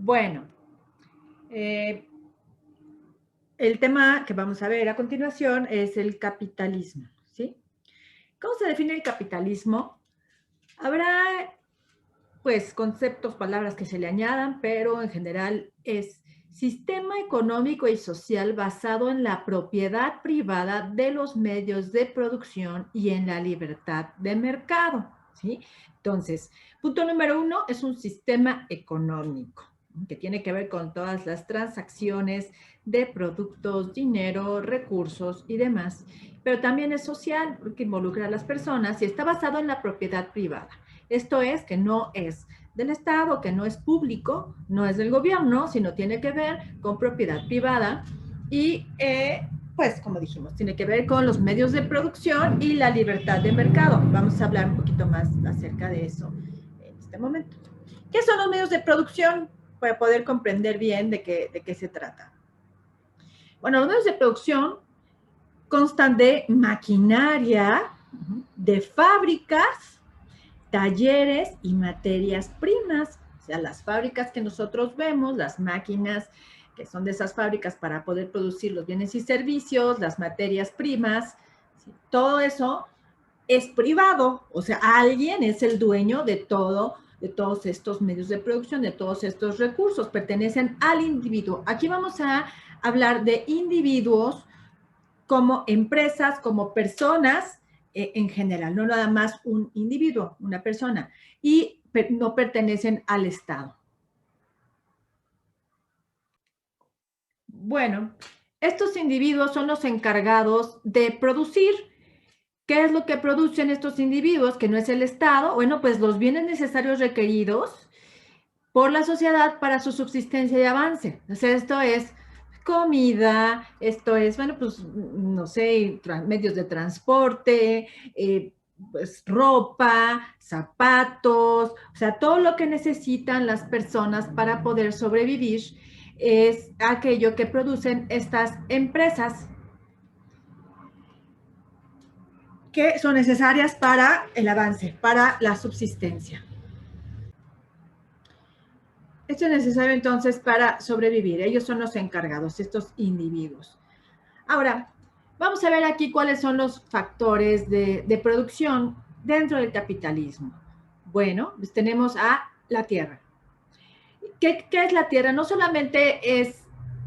Bueno, eh, el tema que vamos a ver a continuación es el capitalismo, ¿sí? ¿Cómo se define el capitalismo? Habrá, pues, conceptos, palabras que se le añadan, pero en general es sistema económico y social basado en la propiedad privada de los medios de producción y en la libertad de mercado, ¿sí? Entonces, punto número uno es un sistema económico que tiene que ver con todas las transacciones de productos, dinero, recursos y demás, pero también es social porque involucra a las personas y está basado en la propiedad privada. Esto es que no es del Estado, que no es público, no es del gobierno, sino tiene que ver con propiedad privada y, pues, como dijimos, tiene que ver con los medios de producción y la libertad de mercado. Vamos a hablar un poquito más acerca de eso en este momento. ¿Qué son los medios de producción? Para poder comprender bien de qué se trata. Bueno, los medios de producción constan de maquinaria, de fábricas, talleres y materias primas. O sea, las fábricas que nosotros vemos, las máquinas que son de esas fábricas para poder producir los bienes y servicios, las materias primas, ¿sí? Todo eso es privado. O sea, alguien es el dueño de todo, de todos estos medios de producción, de todos estos recursos, pertenecen al individuo. Aquí vamos a hablar de individuos como empresas, como personas en general, no nada más un individuo, una persona, y no pertenecen al Estado. Bueno, estos individuos son los encargados de producir. ¿Qué es lo que producen estos individuos, que no es el Estado? Bueno, pues los bienes necesarios requeridos por la sociedad para su subsistencia y avance. Entonces, esto es comida, esto es, bueno, pues, no sé, medios de transporte, pues, ropa, zapatos, o sea, todo lo que necesitan las personas para poder sobrevivir es aquello que producen estas empresas que son necesarias para el avance, para la subsistencia. Esto es necesario entonces para sobrevivir. Ellos son los encargados, estos individuos. Ahora, vamos a ver aquí cuáles son los factores de producción dentro del capitalismo. Bueno, pues tenemos a la tierra. ¿Qué es la tierra? No solamente es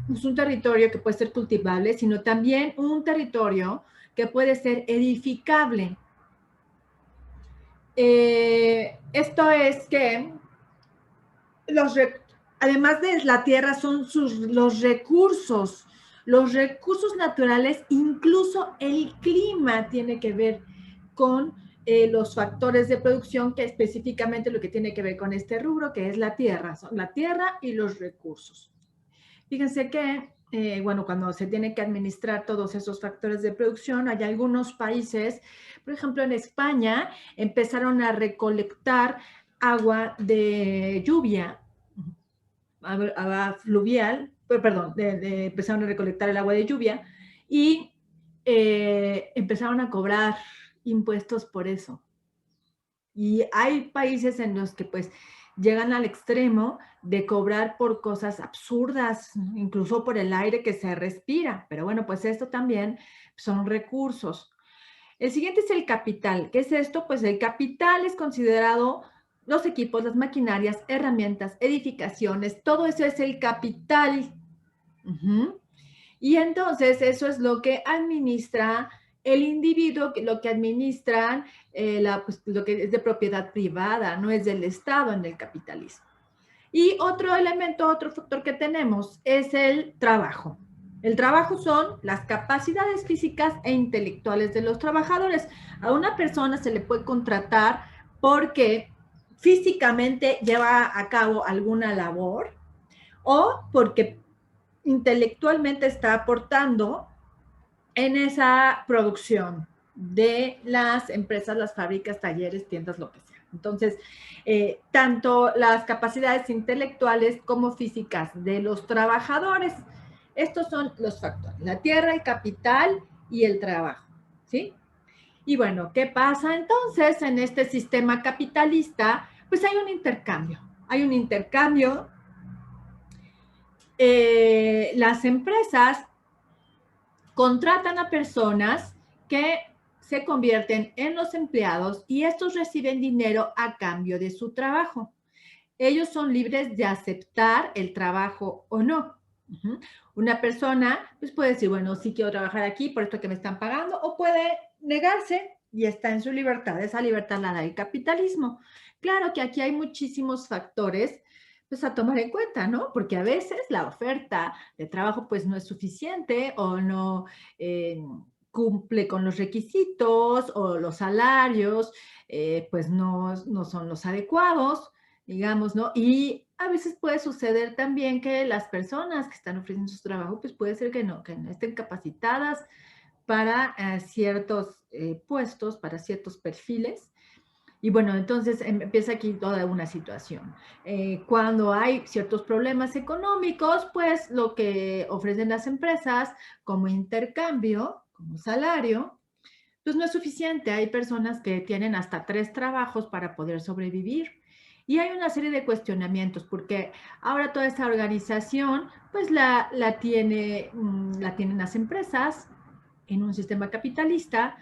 un territorio que puede ser cultivable, sino también un territorio que puede ser edificable. Esto es que además de la tierra son los recursos naturales, incluso el clima tiene que ver con los factores de producción, que específicamente lo que tiene que ver con este rubro, que es la tierra, son la tierra y los recursos. Fíjense que, bueno, cuando se tiene que administrar todos esos factores de producción, hay algunos países, por ejemplo, en España, empezaron a recolectar agua de lluvia, agua fluvial, perdón, empezaron a recolectar el agua de lluvia y empezaron a cobrar impuestos por eso. Y hay países en los que pues llegan al extremo de cobrar por cosas absurdas, incluso por el aire que se respira. Pero bueno, pues esto también son recursos. El siguiente es el capital. ¿Qué es esto? Pues el capital es considerado los equipos, las maquinarias, herramientas, edificaciones, todo eso es el capital. Y entonces eso es lo que administra el individuo, lo que administran, pues, lo que es de propiedad privada, no es del Estado en el capitalismo. Y otro elemento, otro factor que tenemos es el trabajo. El trabajo son las capacidades físicas e intelectuales de los trabajadores. A una persona se le puede contratar porque físicamente lleva a cabo alguna labor o porque intelectualmente está aportando en esa producción de las empresas, las fábricas, talleres, tiendas, lo que sea. Entonces, tanto las capacidades intelectuales como físicas de los trabajadores, estos son los factores, la tierra, el capital y el trabajo, ¿sí? Y bueno, ¿qué pasa entonces en este sistema capitalista? Pues hay un intercambio las empresas contratan a personas que se convierten en los empleados y estos reciben dinero a cambio de su trabajo. Ellos son libres de aceptar el trabajo o no. Una persona pues puede decir, bueno, sí quiero trabajar aquí por esto que me están pagando, o puede negarse y está en su libertad. Esa libertad la da el capitalismo. Claro que aquí hay muchísimos factores pues a tomar en cuenta, ¿no? Porque a veces la oferta de trabajo pues no es suficiente o no cumple con los requisitos o los salarios pues no son los adecuados, digamos, ¿no? Y a veces puede suceder también que las personas que están ofreciendo su trabajo, pues puede ser que no estén capacitadas para ciertos puestos, para ciertos perfiles. Y bueno, entonces empieza aquí toda una situación. Cuando hay ciertos problemas económicos, pues lo que ofrecen las empresas como intercambio, como salario, pues no es suficiente. Hay personas que tienen hasta 3 trabajos para poder sobrevivir. Y hay una serie de cuestionamientos, porque ahora toda esa organización, pues la tienen las empresas en un sistema capitalista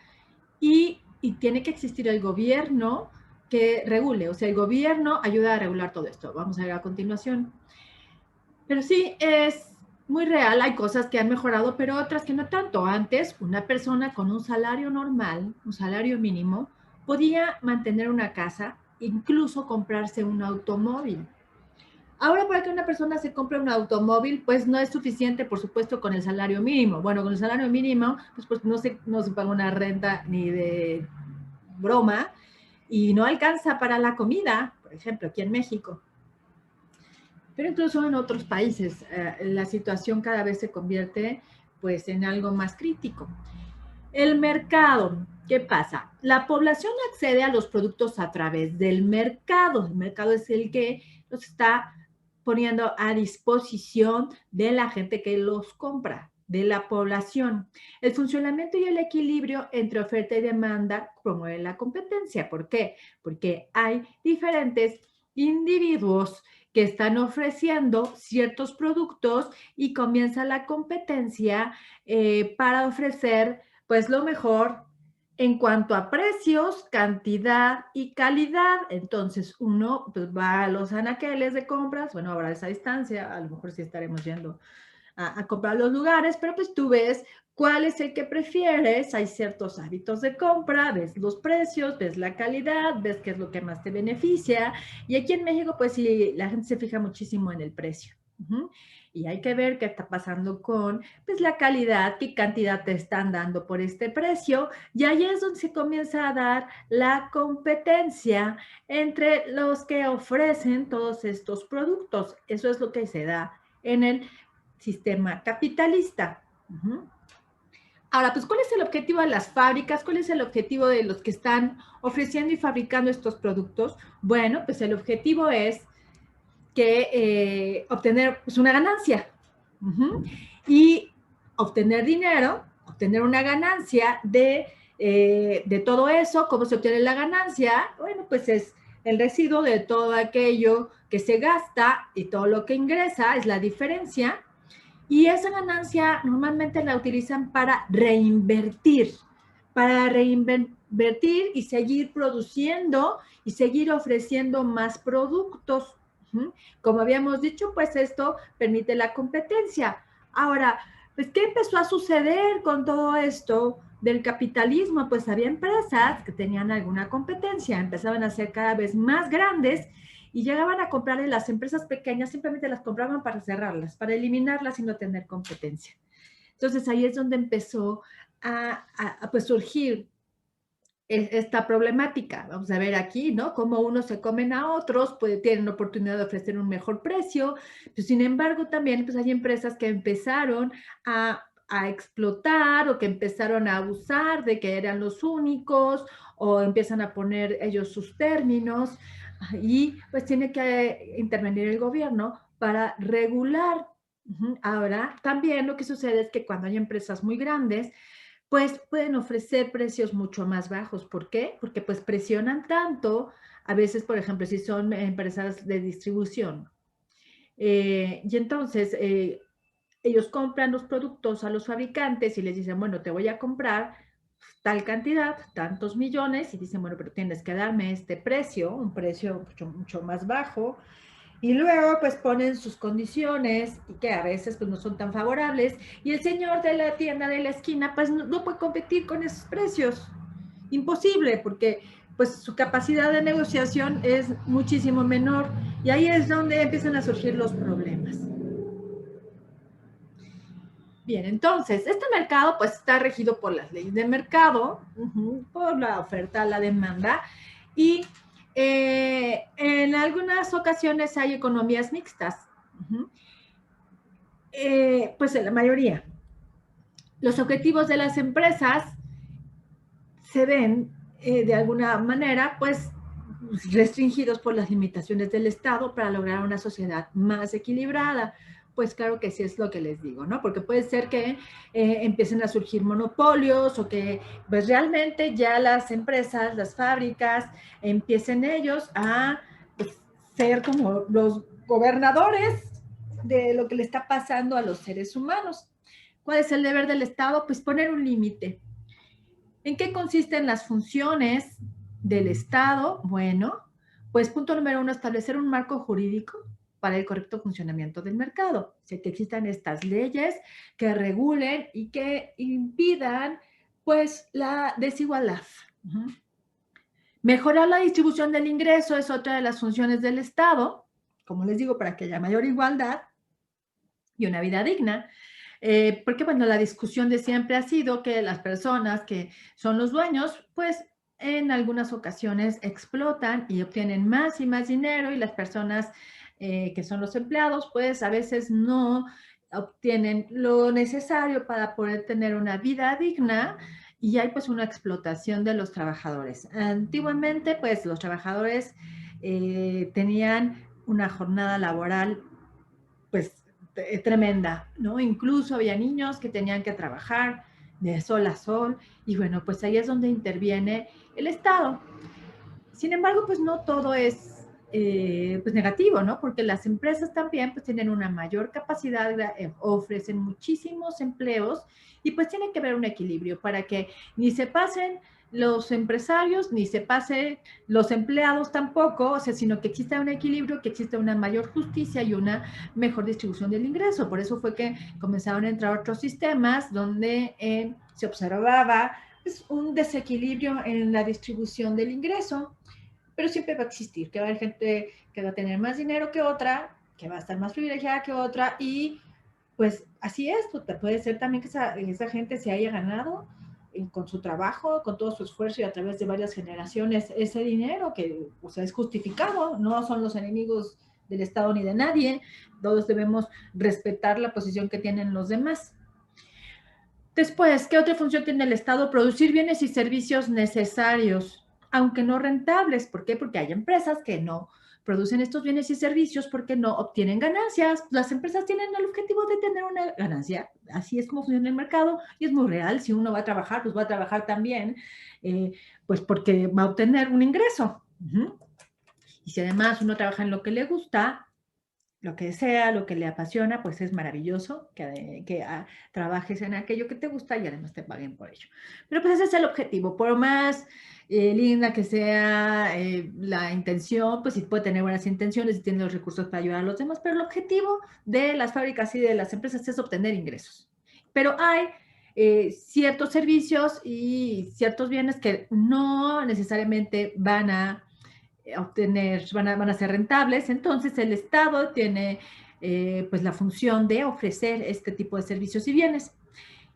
y tiene que existir el gobierno que regule, o sea, el gobierno ayuda a regular todo esto. Vamos a ver a continuación. Pero sí, es muy real, hay cosas que han mejorado, pero otras que no tanto. Antes, una persona con un salario normal, un salario mínimo, podía mantener una casa, incluso comprarse un automóvil. Ahora, para que una persona se compre un automóvil, pues no es suficiente, por supuesto, con el salario mínimo. Bueno, con el salario mínimo, pues no se paga una renta ni de broma y no alcanza para la comida, por ejemplo, aquí en México. Pero incluso en otros países la situación cada vez se convierte pues en algo más crítico. El mercado, ¿qué pasa? La población accede a los productos a través del mercado. El mercado es el que los está poniendo a disposición de la gente que los compra, de la población. El funcionamiento y el equilibrio entre oferta y demanda promueven la competencia. ¿Por qué? Porque hay diferentes individuos que están ofreciendo ciertos productos y comienza la competencia para ofrecer pues lo mejor en cuanto a precios, cantidad y calidad. Entonces uno pues va a los anaqueles de compras, bueno, ahora a esa distancia, a lo mejor sí estaremos yendo a comprar los lugares, pero pues tú ves cuál es el que prefieres, hay ciertos hábitos de compra, ves los precios, ves la calidad, ves qué es lo que más te beneficia. Y aquí en México, pues sí, la gente se fija muchísimo en el precio. Y hay que ver qué está pasando con pues, la calidad, qué cantidad te están dando por este precio. Y ahí es donde se comienza a dar la competencia entre los que ofrecen todos estos productos. Eso es lo que se da en el sistema capitalista. Ahora, pues, ¿cuál es el objetivo de las fábricas? ¿Cuál es el objetivo de los que están ofreciendo y fabricando estos productos? Bueno, pues el objetivo es que obtener pues, una ganancia y obtener dinero, obtener una ganancia de todo eso. ¿Cómo se obtiene la ganancia? Bueno, pues es el residuo de todo aquello que se gasta y todo lo que ingresa, es la diferencia. Y esa ganancia normalmente la utilizan para reinvertir y seguir produciendo y seguir ofreciendo más productos. Como habíamos dicho, pues esto permite la competencia. Ahora, pues, ¿qué empezó a suceder con todo esto del capitalismo? Pues había empresas que tenían alguna competencia, empezaban a ser cada vez más grandes y llegaban a comprarle las empresas pequeñas, simplemente las compraban para cerrarlas, para eliminarlas y no tener competencia. Entonces ahí es donde empezó pues surgir esta problemática. Vamos a ver aquí, ¿no? Cómo unos se comen a otros, pues tienen oportunidad de ofrecer un mejor precio, pues, sin embargo también pues hay empresas que empezaron a explotar o que empezaron a abusar de que eran los únicos o empiezan a poner ellos sus términos y pues tiene que intervenir el gobierno para regular. Ahora, también lo que sucede es que cuando hay empresas muy grandes, pues pueden ofrecer precios mucho más bajos. ¿Por qué? Porque pues presionan tanto, a veces, por ejemplo, si son empresas de distribución, Y entonces ellos compran los productos a los fabricantes y les dicen, bueno, te voy a comprar tal cantidad, tantos millones, y dicen, bueno, pero tienes que darme este precio, un precio mucho, mucho más bajo, y luego pues ponen sus condiciones y que a veces pues no son tan favorables, y el señor de la tienda de la esquina pues no puede competir con esos precios, imposible, porque pues su capacidad de negociación es muchísimo menor, y ahí es donde empiezan a surgir los problemas. Bien, entonces, este mercado pues está regido por las leyes de mercado, por la oferta, la demanda, y en algunas ocasiones hay economías mixtas, pues en la mayoría. Los objetivos de las empresas se ven de alguna manera pues restringidos por las limitaciones del Estado para lograr una sociedad más equilibrada. Pues claro que sí es lo que les digo, ¿no? Porque puede ser que empiecen a surgir monopolios o que pues realmente ya las empresas, las fábricas, empiecen ellos a pues, ser como los gobernadores de lo que le está pasando a los seres humanos. ¿Cuál es el deber del Estado? Pues poner un límite. ¿En qué consisten las funciones del Estado? Bueno, pues punto número 1, establecer un marco jurídico para el correcto funcionamiento del mercado. O sea, que existan estas leyes que regulen y que impidan, pues, la desigualdad. Mejorar la distribución del ingreso es otra de las funciones del Estado, como les digo, para que haya mayor igualdad y una vida digna. Porque, bueno, la discusión de siempre ha sido que las personas que son los dueños, pues en algunas ocasiones explotan y obtienen más y más dinero y las personas que son los empleados, pues a veces no obtienen lo necesario para poder tener una vida digna y hay pues una explotación de los trabajadores. Antiguamente, pues los trabajadores tenían una jornada laboral pues tremenda, ¿no? Incluso había niños que tenían que trabajar de sol a sol y bueno, pues ahí es donde interviene el Estado. Sin embargo, pues no todo es pues negativo, ¿no? Porque las empresas también pues tienen una mayor capacidad, ofrecen muchísimos empleos y pues tiene que haber un equilibrio para que ni se pasen los empresarios, ni se pasen los empleados tampoco, o sea, sino que exista un equilibrio, que exista una mayor justicia y una mejor distribución del ingreso. Por eso fue que comenzaron a entrar otros sistemas donde se observaba pues, un desequilibrio en la distribución del ingreso, pero siempre va a existir, que va a haber gente que va a tener más dinero que otra, que va a estar más privilegiada que otra, y pues así es, pues, puede ser también que esa gente se haya ganado con su trabajo, con todo su esfuerzo y a través de varias generaciones ese dinero que o sea, es justificado, no son los enemigos del Estado ni de nadie, todos debemos respetar la posición que tienen los demás. Después, ¿qué otra función tiene el Estado? Producir bienes y servicios necesarios, aunque no rentables. ¿Por qué? Porque hay empresas que no producen estos bienes y servicios porque no obtienen ganancias. Las empresas tienen el objetivo de tener una ganancia. Así es como funciona el mercado y es muy real. Si uno va a trabajar, pues va a trabajar también, pues porque va a obtener un ingreso. Y si además uno trabaja en lo que le gusta, lo que sea, lo que le apasiona, pues es maravilloso que trabajes en aquello que te gusta y además te paguen por ello. Pero pues ese es el objetivo. Por más linda que sea la intención, pues sí puede tener buenas intenciones y tiene los recursos para ayudar a los demás, pero el objetivo de las fábricas y de las empresas es obtener ingresos. Pero hay ciertos servicios y ciertos bienes que no necesariamente van a obtener, van a ser rentables. Entonces el Estado tiene pues la función de ofrecer este tipo de servicios y bienes.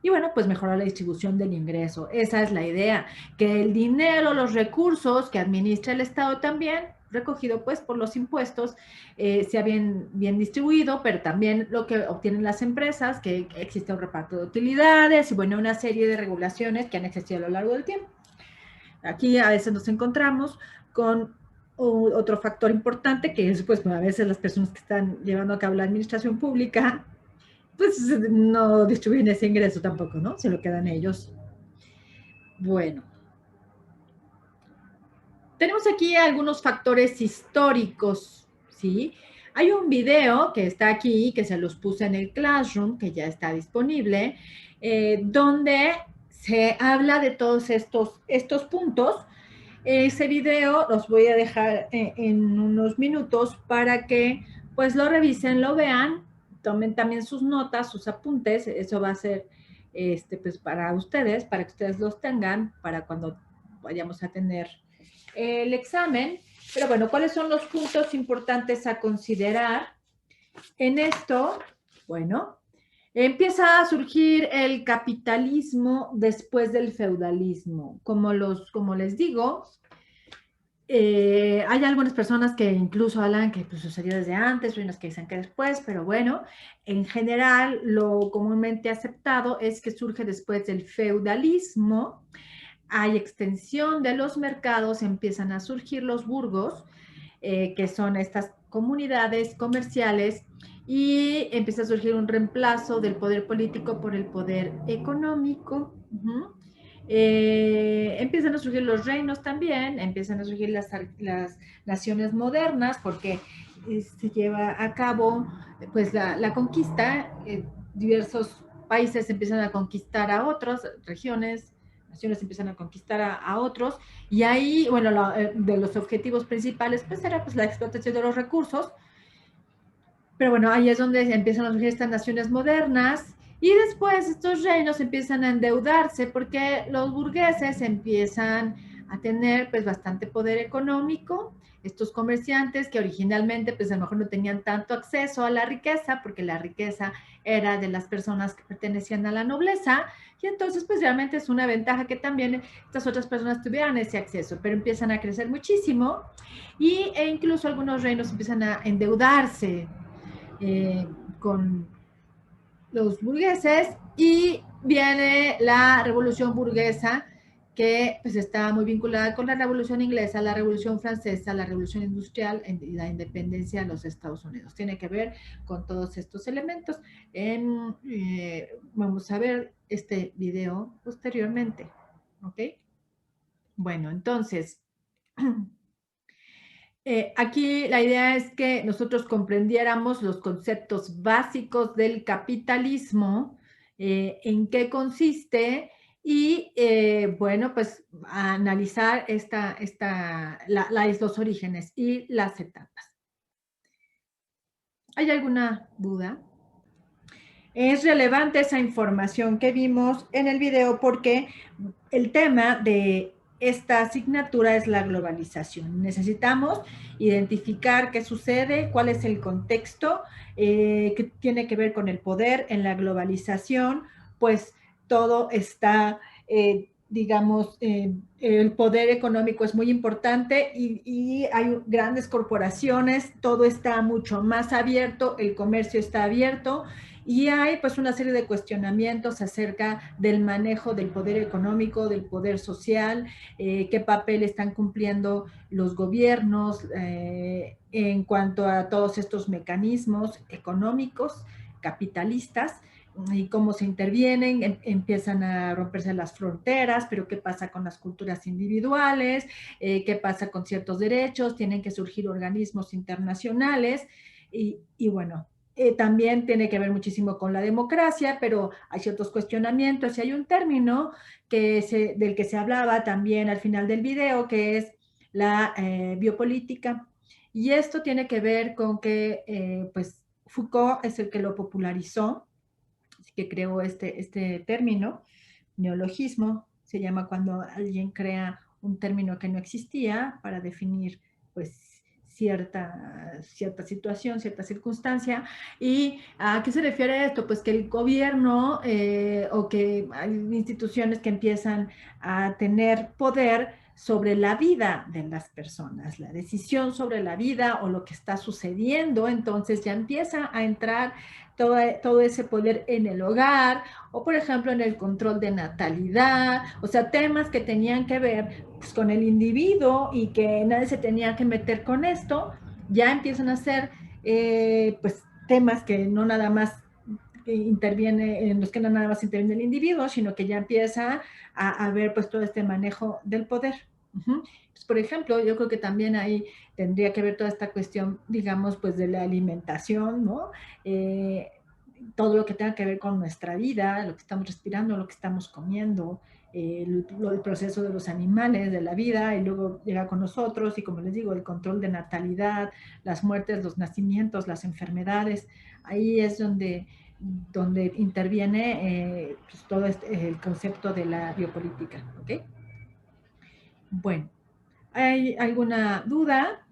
Y bueno, pues mejorar la distribución del ingreso. Esa es la idea, que el dinero, los recursos que administra el Estado también, recogido pues por los impuestos, sea bien distribuido, pero también lo que obtienen las empresas, que existe un reparto de utilidades y bueno, una serie de regulaciones que han existido a lo largo del tiempo. Aquí a veces nos encontramos con otro factor importante que es, pues, a veces las personas que están llevando a cabo la administración pública, pues, no distribuyen ese ingreso tampoco, ¿no? Se lo quedan ellos. Bueno, tenemos aquí algunos factores históricos, ¿sí? Hay un video que está aquí, que se los puse en el Classroom, que ya está disponible, donde se habla de todos estos puntos. Ese video los voy a dejar en unos minutos para que pues lo revisen, lo vean, tomen también sus notas, sus apuntes. Eso va a ser pues para ustedes, para que ustedes los tengan, para cuando vayamos a tener el examen. Pero bueno, ¿cuáles son los puntos importantes a considerar en esto? Bueno, empieza a surgir el capitalismo después del feudalismo. Como les digo, hay algunas personas que incluso hablan que pues, sucedió desde antes, hay unas que dicen que después, pero bueno, en general lo comúnmente aceptado es que surge después del feudalismo. Hay extensión de los mercados, empiezan a surgir los burgos, que son estas comunidades comerciales, y empieza a surgir un reemplazo del poder político por el poder económico. Empiezan a surgir los reinos también, empiezan a surgir las naciones modernas, porque se lleva a cabo pues la conquista, diversos países empiezan a conquistar a otras regiones, naciones empiezan a conquistar a otros, y ahí, bueno, de los objetivos principales, pues era pues la explotación de los recursos, pero bueno, ahí es donde empiezan a surgir estas naciones modernas, y después estos reinos empiezan a endeudarse porque los burgueses empiezan a tener pues bastante poder económico. Estos comerciantes que originalmente pues a lo mejor no tenían tanto acceso a la riqueza, porque la riqueza era de las personas que pertenecían a la nobleza, y entonces pues realmente es una ventaja que también estas otras personas tuvieran ese acceso, pero empiezan a crecer muchísimo, e incluso algunos reinos empiezan a endeudarse con los burgueses, y viene la revolución burguesa, que pues está muy vinculada con la revolución inglesa, la revolución francesa, la revolución industrial y la independencia de los Estados Unidos. Tiene que ver con todos estos elementos. Vamos a ver este video posteriormente, ¿ok? Bueno, entonces, aquí la idea es que nosotros comprendiéramos los conceptos básicos del capitalismo, en qué consiste, y bueno, pues analizar los orígenes y las etapas. ¿Hay alguna duda? Es relevante esa información que vimos en el video porque el tema de esta asignatura es la globalización. Necesitamos identificar qué sucede, cuál es el contexto, que tiene que ver con el poder en la globalización, pues todo está, digamos, el poder económico es muy importante, y hay grandes corporaciones, todo está mucho más abierto, el comercio está abierto, y hay pues una serie de cuestionamientos acerca del manejo del poder económico, del poder social, qué papel están cumpliendo los gobiernos en cuanto a todos estos mecanismos económicos, capitalistas, y cómo se intervienen, empiezan a romperse las fronteras, pero qué pasa con las culturas individuales, qué pasa con ciertos derechos, tienen que surgir organismos internacionales, y bueno, también tiene que ver muchísimo con la democracia, pero hay ciertos cuestionamientos, y hay un término del que se hablaba también al final del video, que es la biopolítica. Y esto tiene que ver con que pues Foucault es el que lo popularizó, así que creó este término, neologismo, se llama cuando alguien crea un término que no existía para definir pues cierta situación, cierta circunstancia. ¿Y a qué se refiere esto? Pues que el gobierno o que hay instituciones que empiezan a tener poder sobre la vida de las personas, la decisión sobre la vida o lo que está sucediendo, entonces ya empieza a entrar todo ese poder en el hogar, o por ejemplo en el control de natalidad, o sea, temas que tenían que ver pues, con el individuo, y que nadie se tenía que meter con esto, ya empiezan a ser pues temas que no nada más interviene, en los que no nada más interviene el individuo, sino que ya empieza a ver pues todo este manejo del poder. Pues, por ejemplo, yo creo que también ahí tendría que ver toda esta cuestión, digamos, pues de la alimentación, ¿no? Todo lo que tenga que ver con nuestra vida, lo que estamos respirando, lo que estamos comiendo, el proceso de los animales, de la vida, y luego llega con nosotros, y como les digo, el control de natalidad, las muertes, los nacimientos, las enfermedades, ahí es donde interviene pues todo el concepto de la biopolítica, ¿ok? Bueno, ¿hay alguna duda?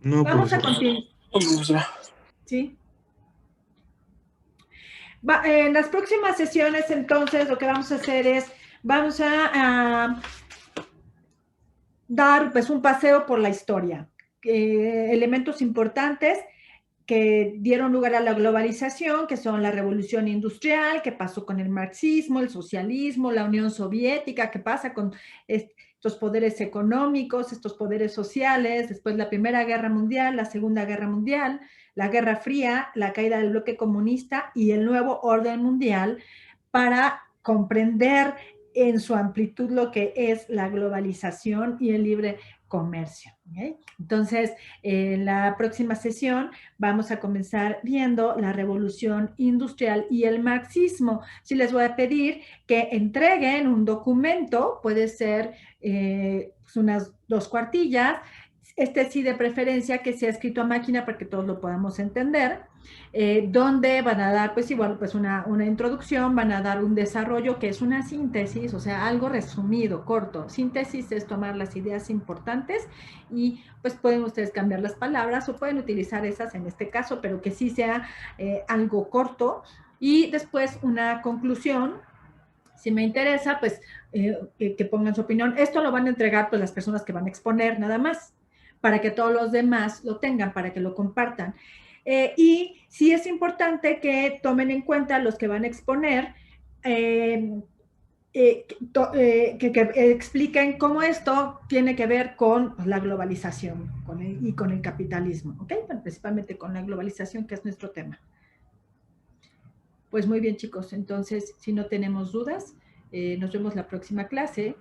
No, Vamos a profesor. continuar. No, profesora. ¿Sí? En las próximas sesiones, entonces, lo que vamos a hacer es, vamos a dar pues un paseo por la historia. Elementos importantes que dieron lugar a la globalización, que son la revolución industrial, que pasó con el marxismo, el socialismo, la Unión Soviética, que pasa con estos poderes económicos, estos poderes sociales, después la Primera Guerra Mundial, la Segunda Guerra Mundial, la Guerra Fría, la caída del bloque comunista y el nuevo orden mundial, para comprender en su amplitud lo que es la globalización y el libre comercio. ¿Okay? Entonces, en la próxima sesión vamos a comenzar viendo la revolución industrial y el marxismo. Sí les voy a pedir que entreguen un documento, puede ser pues unas 2 cuartillas, sí de preferencia que sea escrito a máquina para que todos lo podamos entender, donde van a dar pues igual pues una introducción, van a dar un desarrollo que es una síntesis, o sea, algo resumido, corto. Síntesis es tomar las ideas importantes y pues pueden ustedes cambiar las palabras o pueden utilizar esas en este caso, pero que sí sea algo corto, y después una conclusión. Si me interesa, pues que pongan su opinión. Esto lo van a entregar pues las personas que van a exponer nada más, para que todos los demás lo tengan, para que lo compartan. Y sí es importante que tomen en cuenta los que van a exponer, que expliquen cómo esto tiene que ver con la globalización y con el capitalismo, ¿ok? Bueno, principalmente con la globalización, que es nuestro tema. Pues muy bien, chicos, entonces, si no tenemos dudas, nos vemos la próxima clase.